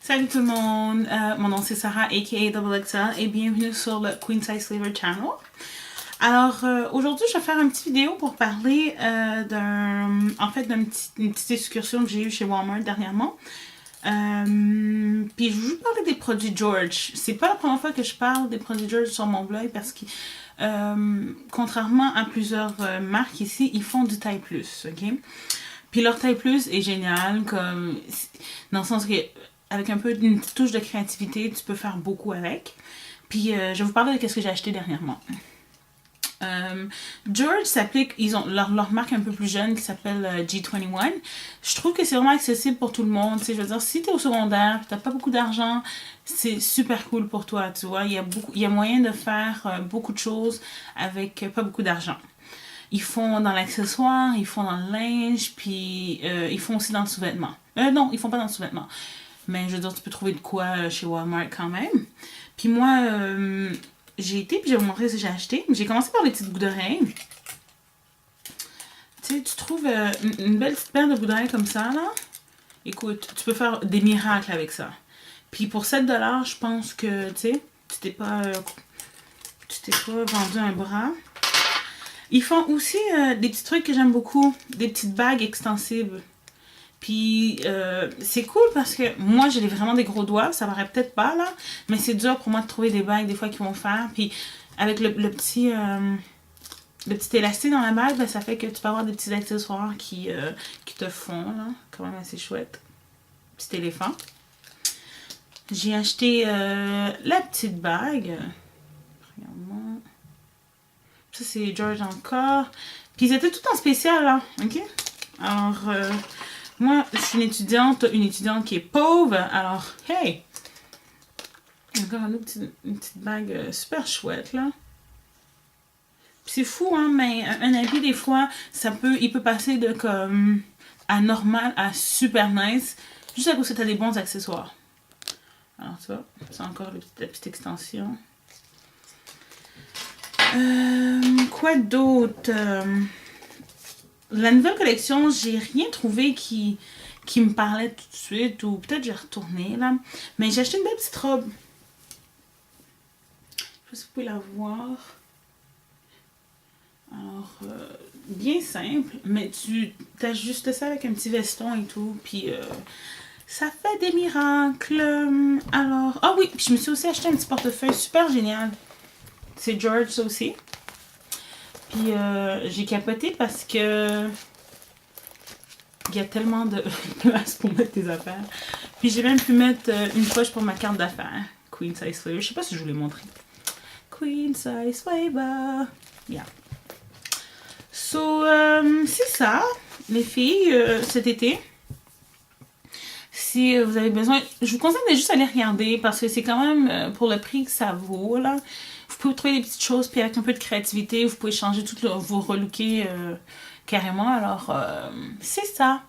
Salut tout le monde, mon nom c'est Sarah aka Double XL et bienvenue sur le Queen Size Flavor Channel. Alors aujourd'hui je vais faire une petite vidéo pour parler d'une petite excursion que j'ai eue chez Walmart dernièrement. Puis je vais juste parler des produits George. C'est pas la première fois que je parle des produits George sur mon blog parce que contrairement à plusieurs marques ici, ils font du taille plus, ok? Puis leur taille plus est génial, comme dans le sens que avec un peu une petite touche de créativité, tu peux faire beaucoup avec. Puis je vais vous parler de ce que j'ai acheté dernièrement. George s'applique, ils ont leur marque un peu plus jeune qui s'appelle G21. Je trouve que c'est vraiment accessible pour tout le monde. Je veux dire, si tu es au secondaire, tu n'as pas beaucoup d'argent, c'est super cool pour toi, tu vois. Il y a moyen de faire beaucoup de choses avec pas beaucoup d'argent. Ils font dans l'accessoire, ils font dans le linge, puis ils font aussi dans le sous-vêtement. Non, ils font pas dans le sous-vêtement. Mais je veux dire, tu peux trouver de quoi chez Walmart quand même. Puis moi, j'ai été, puis je vais vous montrer ce que j'ai acheté. J'ai commencé par les petites boucles d'oreilles. Tu sais, tu trouves une belle petite paire de boucles d'oreilles comme ça, là. Écoute, tu peux faire des miracles avec ça. Puis pour 7 $, je pense que, tu sais, tu t'es pas vendu un bras. Ils font aussi des petits trucs que j'aime beaucoup. Des petites bagues extensibles. Puis c'est cool parce que moi j'ai vraiment des gros doigts, ça paraît peut-être pas là, mais c'est dur pour moi de trouver des bagues des fois qui vont faire. Puis avec le petit élastique dans la bague, ben, ça fait que tu peux avoir des petits accessoires qui te font là, quand même assez chouette. Petit éléphant. J'ai acheté la petite bague. Regarde-moi. Ça c'est George encore. Puis ils étaient tout en spécial là, ok? Alors moi, je suis une étudiante qui est pauvre, alors, hey! Encore une petite bague super chouette, là. C'est fou, hein, mais un habit, des fois, il peut passer de comme à normal à super nice, juste à cause que tu as des bons accessoires. Alors, tu vois, c'est encore la petite extension. Quoi d'autre? La nouvelle collection, j'ai rien trouvé qui me parlait tout de suite, ou peut-être j'ai retourné là. Mais j'ai acheté une belle petite robe. Je sais pas si vous pouvez la voir. Alors, bien simple, mais tu ajustes ça avec un petit veston et tout, puis ça fait des miracles. Alors, ah oui, puis je me suis aussi acheté un petit portefeuille super génial. C'est George, ça aussi. Puis j'ai capoté parce que il y a tellement de place pour mettre tes affaires. Puis j'ai même pu mettre une poche pour ma carte d'affaires. Queen Size Flavor. Je sais pas si je vous l'ai montré. Queen Size Flavor. Yeah. So, c'est ça, les filles, cet été. Si vous avez besoin, je vous conseille de juste aller regarder parce que c'est quand même pour le prix que ça vaut, là. Vous pouvez trouver des petites choses, puis avec un peu de créativité, vous pouvez changer tout, vous relooker carrément. Alors, c'est ça.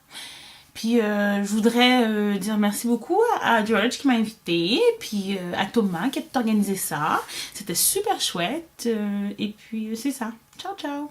Puis, je voudrais dire merci beaucoup à George qui m'a invité, puis à Thomas qui a tout organisé ça. C'était super chouette. Et puis, c'est ça. Ciao, ciao!